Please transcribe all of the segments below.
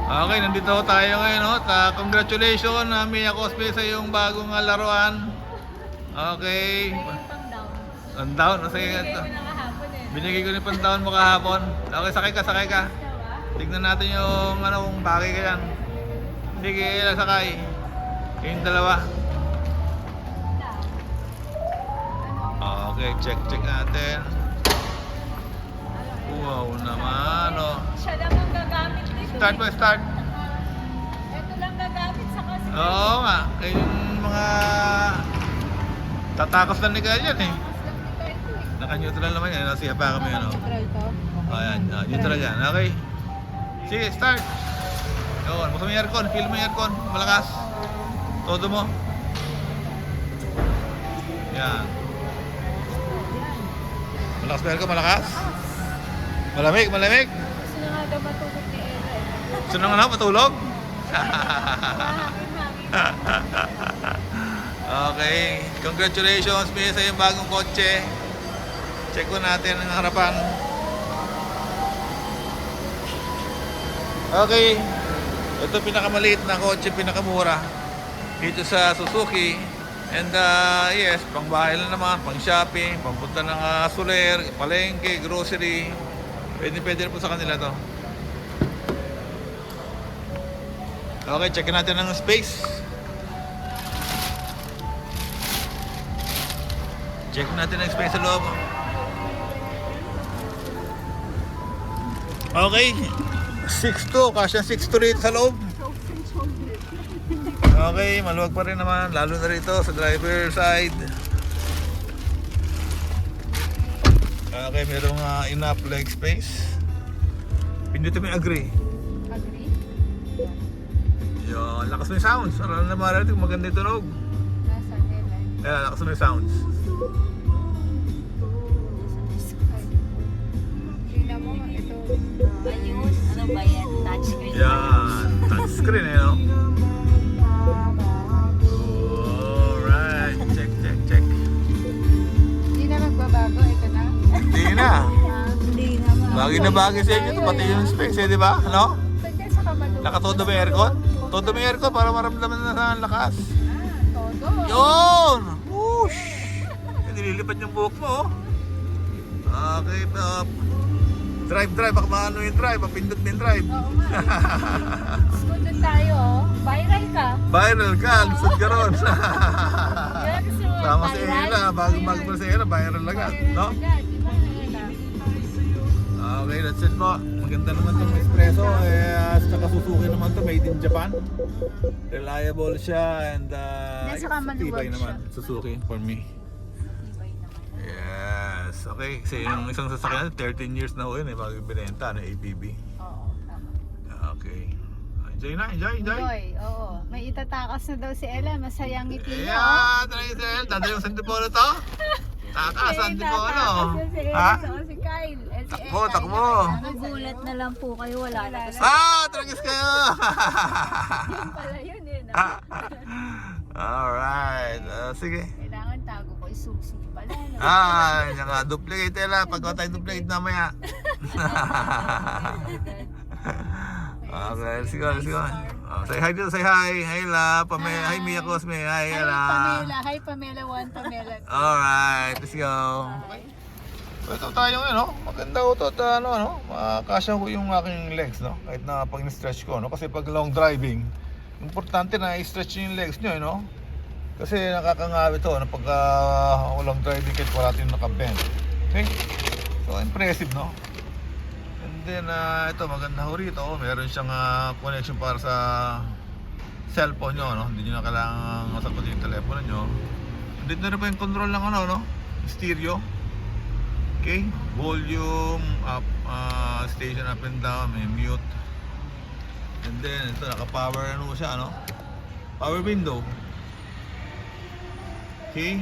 Okay, nandito tayo ngayon, no? Congratulations, Mia Cosplay, sa iyong bagong laruan. Okay. Ang down, sige nga ito. Binigay ko ni pang-down mo kahapon. Okay, sakay ka. Tignan natin yung kung bagay ka yan. Sige, sakay. Yung dalawa. Okay, check natin. Wow naman, oh. Siya lang ang gagamit dito. Start. Ito lang gagamit sa kasi. Oo nga, yung mga tatakos lang ni Kyle yan eh. Naka-neutral naman yan, nasiya pa kami ano. Neutral to? Ayan, neutral yan, okay. Sige, start. Yun, basta may aircon, feel mo yung aircon, malakas. Todo mo. Yan. Malakas ba aircon, malakas? Malamig. Gusto na nga daw matulog ni Ella eh. Gusto na nga na, matulog? Okay, congratulations Mia sa iyong bagong kotse. Check ko natin ang harapan. Okay, ito pinakamaliit na kotse, pinakamura dito sa Suzuki. And yes, pang bahay lang naman, pang shopping, pangpunta ng Soler, palengke, grocery. Pwede rin po sa kanila to. Okay, check natin ang space. Check natin ang space sa loob. Okay, 6'2", kasya 6'2" rito sa loob. Okay, maluwag pa rin naman, lalo na rito sa driver side. Okay, merong enough leg space. Pindutin mo yung agree. Agree? Yun, lakas mo yung sounds. Aral na mararinig, maganda yung tunog. Nasa Ella. Ayan, lakas mo yung sounds. Tingnan mo, ito. Ayun, ano ba yan? Touchscreen. Yan, touchscreen eh, no? Alright, check. Hindi na magbabago, ito na. Hindi na. Hindi naman. Bagay na bagay sa inyo, pati yung specs eh, di ba? Ano? Pwede sa kamadulog. Nakatodo ba yung aircon? Todo may aircon para maramdaman na sa lakas. Todo. Yun! Whoosh! Nililipad yung buhok mo, oh. Okay, drive, baka maano yung drive, mapindot mo yung drive. Oo nga. Good doon tayo, oh. Viral ka. Viral ka, lusot ka ron. Yan, gusto mo Tama si viral? Ella, bago pa si Ella, viral agad, no? Agad, di ba, Ella? Okay, that's it po. Maganda naman itong espresso. Saka Suzuki naman to, made in Japan. Reliable siya and Saka maluwag tibay naman. siya. Suzuki for me. Tibay naman. Yes. Okay, kasi yung isang sasakyan, 13 years na ho yun bago binenta, ABB. Oo, tama. Okay. Enjoy na, enjoy. Enjoy, oo. May itatakas na daw si Ella. Masayang ngiti niya, oh. Yeah, Tracer. Dada yung Santipolo to? Takas, Santipolo. Si Ella, Ha? saka si Kyle. Eh, si Takbo, Ella, takbo. Nagulat na lang po kayo. Wala na. Tragis kayo! Yun pala yun, eh. No? Alright. Sige. Kailangan tago ko. Susi pala. No? Naka-duplicate Ella. Pagka tayo duplicate namaya. Okay, let's go. Say hi dito, say hi. Hi La, hi Mia Cosme, hi Hi, Ella. Pamela. Hi, Pamela 1, Pamela 2. Alright, let's go. Ito tayo ngayon, no? Maganda ko ito, kasya ko yung aking legs, no? Kahit na pag stretch ko, no? Kasi pag long driving, importante na i-stretch yung legs nyo, no? Kasi nakakangawi ito, no? Pagka long driving kahit wala tayong nakabend. Okay? So, impressive, no? And then, ito, maganda ko rito, meron siyang connection para sa cellphone nyo, no? Hindi nyo na kailangan masagot yung telepono nyo. Dito na rin pa yung control ng no? Stereo. Okay, volume up, station up and down, may mute. And then ito naka-power siya, no? Power window. Okay,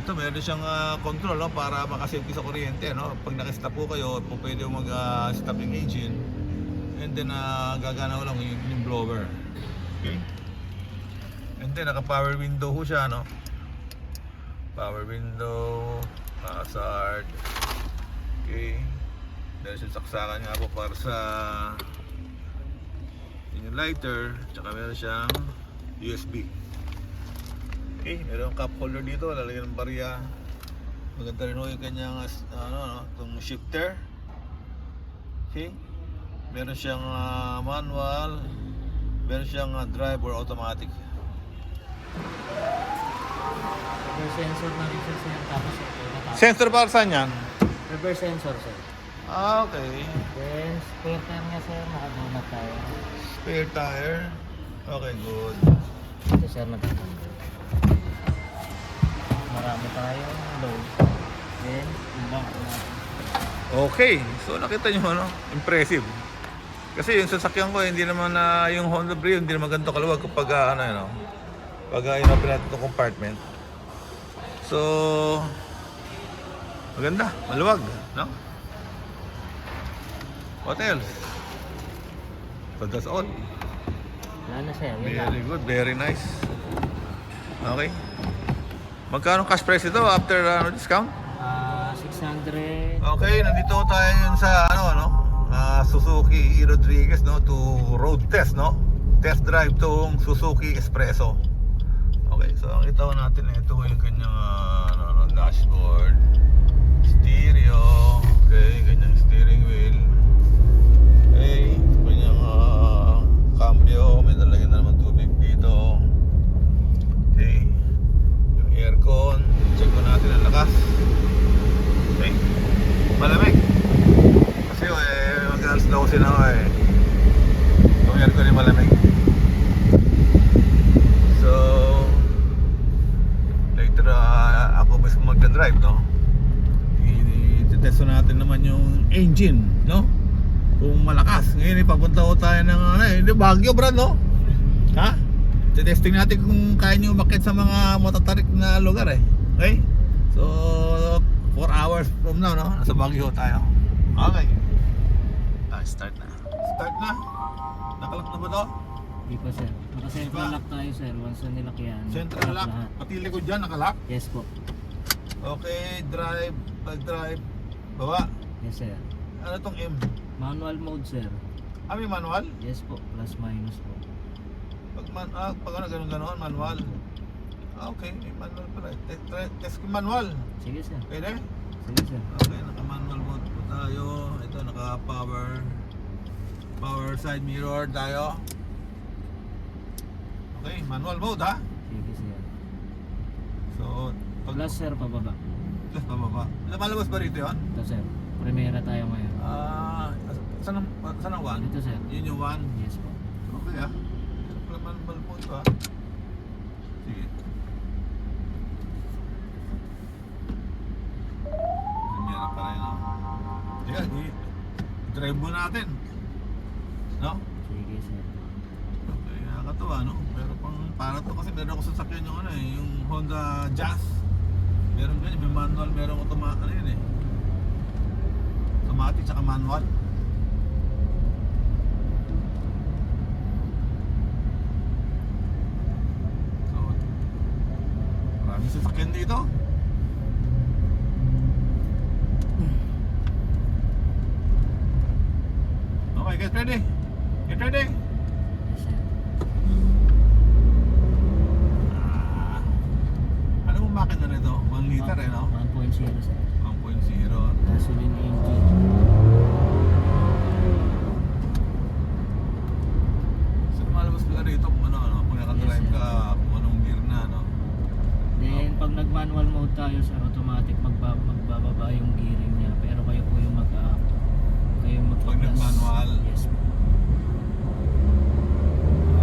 ito meron siyang control, no? Para makasafety sa kuryente, no? Pag naka-stop po kayo, pwede mag-stop yung engine. And then gagana lang yung blower. Okay, and then naka-power window siya, no? Power window, hazard. Okay. Dahil sa saksakan nga po para sa lighter, tsaka meron siyang USB. Okay, meron cup holder dito, lalagyan ng barya. Maganda rin yung kanyang itong shifter. Okay, meron siyang manual, meron siyang drive or automatic. Reverse sensor na rin siya sir. Tapos ito natapos. Sensor para saan yan? Reverse sensor sir. Okay. Then spare tire niya sir. Nakadonut tayo. Spare tire. Okay, good. Ito sir nagkakanda. Marami tayong load. Then yung bank natin. Okay, so nakita nyo impressive. Kasi yung sasakyan ko hindi naman na yung Honda Brio hindi naman ganito kaluwag kapag pag inopen natin itong compartment. So maganda, maluwag, no? What else? So that's all. Wala na sir. Yun lang. Very good, very nice. Okay. Magkano cash price ito after discount? 600. Okay, nandito tayo yun sa Suzuki E. Rodriguez, no, to road test, no? Test drive tong Suzuki Espresso. Okay, so ang itaw natin ito yung kanyang dashboard, stereo, okay, kanyang steering wheel. Okay, kanyang cambio, may nalagyan na naman tubig dito. Okay, yung aircon, check ko natin ang lakas. Okay, malamig. Kasi mag-alas na kasi na ako yung aircon ay malamig. So later ako mismo magdadrive, no? I-test natin naman yung engine, no? Kung malakas. Ngayon ipapunta ko tayo ng hindi Baguio, brad, no? Ha? I-testing natin kung kaya nyo umakyat sa mga matatarik na lugar okay? So 4 hours from now, no? Nasa Baguio tayo. Okay. Start na. Start na. Nakalak na ba to? Di pa sir. Naka-central Di pa? lock tayo sir. Once na nilakyan. Central lock. lahat. Pati likod dyan, nakalak. Yes po. Okay, drive. Pag-drive. Baba. Yes sir. Ano tong M? Manual mode sir. May manual? Yes po. Plus minus po. Pag ganun, manual. Okay, may manual pala. Test ko manual. Sige sir. Pwede? Sige sir. Okay, naka-manual mode po tayo. Ito, naka-power side mirror tayo. Okay, manual mode ha. Sige sir. So, Plus sir pababa. plus pababa. Lumalabas ba rito yun? Ito sir. Primera tayo ngayon. Saan ang one? Ito sir. Yun yung one. Yes po. Okay ah. Ito pala manual mode ha. Sige. Primera pa rin ah. Sige, drive mo natin. No? Sige sir. Okay, nakakatawa, no? Pero pang para to kasi meron ako sasakyan yung yung Honda Jazz. Meron ganyan, may manual, meron automatic, automatic tsaka manual. So, maraming sasakyan dito. Okay, get ready. Get ready. Yes sir. Ano mo makina nito? 1 liter no? 1.0 sir. 1.0. Gasoline engine. So lumalabas pala rito kung kung nakadrive Yes, ka, kung anong gear na, no? Then pag nag-manual mode tayo sir, automatic magbababa yung gearing niya. Pero kayo po yung Pag nag-manual. Yes po.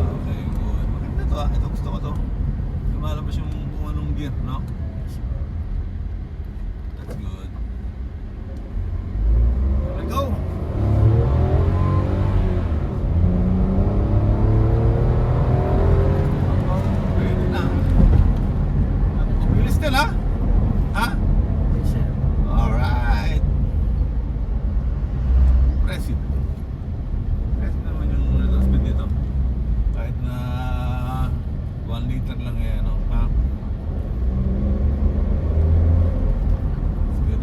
Okay, good. Maganda to ito gusto ko to. Lumalabas yung kung anong gear, no? That's good. Let's go! Ready na. Bilis din ha? Ha? Yes sir. Alright. Impressive. Impressive naman yung speed dito. Kahit na 1 liter lang no? Ha?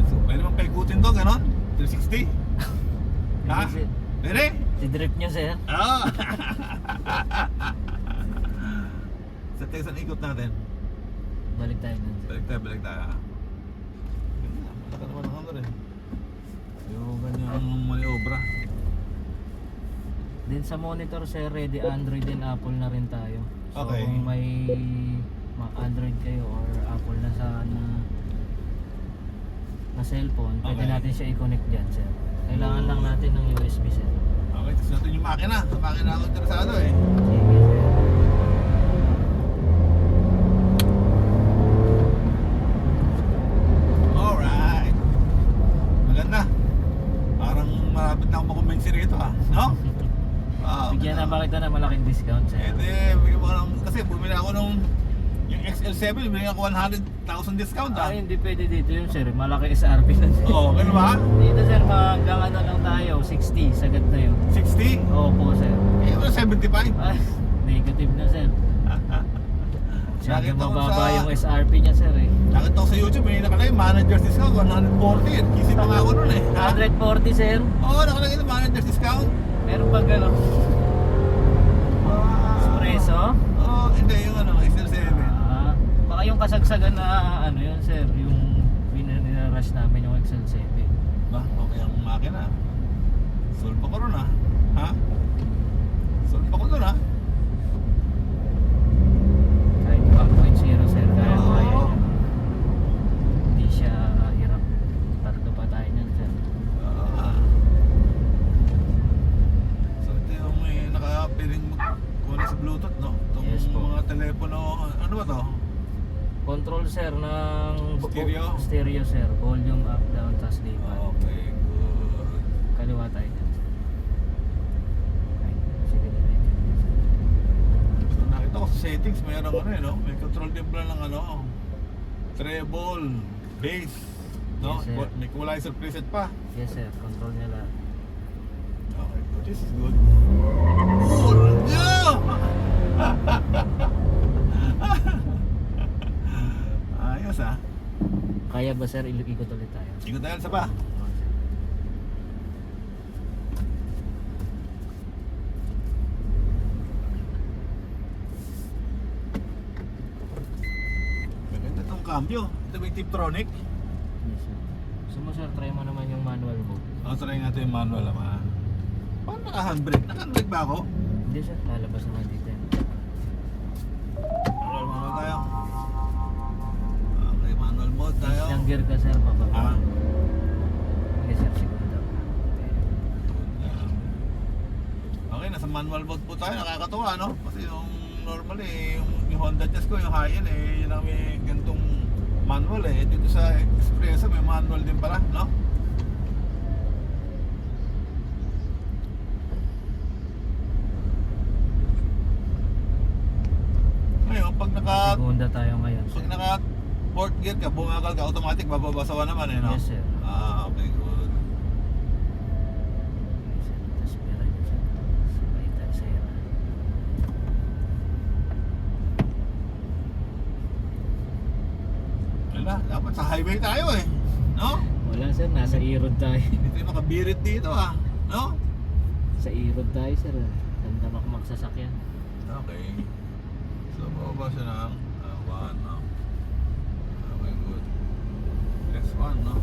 So, pwede mong paikutin to, ganon? 360? Ha? Yes, sir. Pwede? Si drip nyo sir. Ah! Sa Texas ikot natin. Balik tayo dun, sir. Balik tayo. Ganda, malaka naman ang ano rin. Yung ganyang maniobra. Din sa monitor, sir, ready Android and Apple na rin tayo. So Okay. kung may Android kayo or Apple na sa na cellphone, pwede Okay. natin siya i-connect dyan, sir. Kailangan lang natin ng USB, sir. Okay, tapos natin yung makina. Sa makina ako interesado eh. Sige, sir. Alright. Maganda. Parang malapit na ako makumbinsi rito ah. No? Wow. Bigyan na ba kita ng malaking discount, sir? Bigyan mo lang. Kasi bumili ako nung yung XL7, bumili ako 100,000 discount ah. Hindi pwede dito yun, sir. Malaki SRP na, sir. Oo, ganun ba? Dito, sir, hanggang ano lang tayo, 60, sagad na yun. 60? Opo, sir. Eh, 75. Ay, negative na, sir. Sabi Nakita ko mababa sa- yung SRP niya, sir, eh. Nakita ko sa YouTube, may nakalagay manager's discount 140. Kisip pa nga ako nun eh. Ha? 140, sir. Oo, nakalagay na manager's discount. Meron pag ano, espresso. Oo, hindi yung ano, XL7. Baka yung kasagsagan na ano yun, sir, yung rush namin yung Excel 7. Ba, okay ang makina. Solve ako ron ah. Ha? Solve ako dun ah. Kahit 1.0, sir, kaya Oo. kaya niya. Hindi siya hirap. Tardo pa tayo niyan, sir. Ah. So ito yung may naka-piling kuha sa Bluetooth, no? Itong Yes po. mga telepono, ano ba to? Control, sir, ng Stereo? stereo, sir. Volume up, down, tas D-pad. Okay, good. Kaliwa tayo dyan, sir. Ay, sige, sige. So nakita ko sa settings, mayroong ano eh, no? May control din pala ng ano, treble, bass, no? Yes, sir. May equalizer preset pa. Yes, sir. Control niya lahat. Okay, good. This is good. Oh, yeah! Ayos ah. Kaya ba, sir, ikot ulit tayo? Ikot tayo sa pa. Maganda itong cambio. Ito may Tiptronic. Yes, sir. Gusto mo, sir, try mo naman yung manual mode. Try natin yung manual ama. Paano naka-handbrake? Naka-handbrake ba ako? Hindi, sir. Lalabas naman dito yan. Manual tayo. Okay, manual mode tayo. Isang gear ka, sir, pababa. Ah. Yes, sir, segundo. Okay, nasa manual mode po tayo. Nakakatuwa, no? Kasi yung normally, yung Honda Jazz ko, yung high-end eh, yun ang may gantong manual eh. Dito sa Expressa, may manual din pala, no? Ngayon, pag Segunda tayo ngayon, sir. naka fourth gear ka, bumakal ka, automatic bababasawa naman eh, no? Yes, sir. Ah, okay, good. Yes, sir. Tapos pera niyo, sir. Sabay tayo, sir. Wala, dapat sa highway tayo eh, no? Wala, sir. Nasa E-road tayo. Hindi tayo makabirit dito ah, no? Sa E-road tayo, sir. Ganda magsasakyan. Okay. So, bababa siya ng 1, no? Okay, good. S1, no?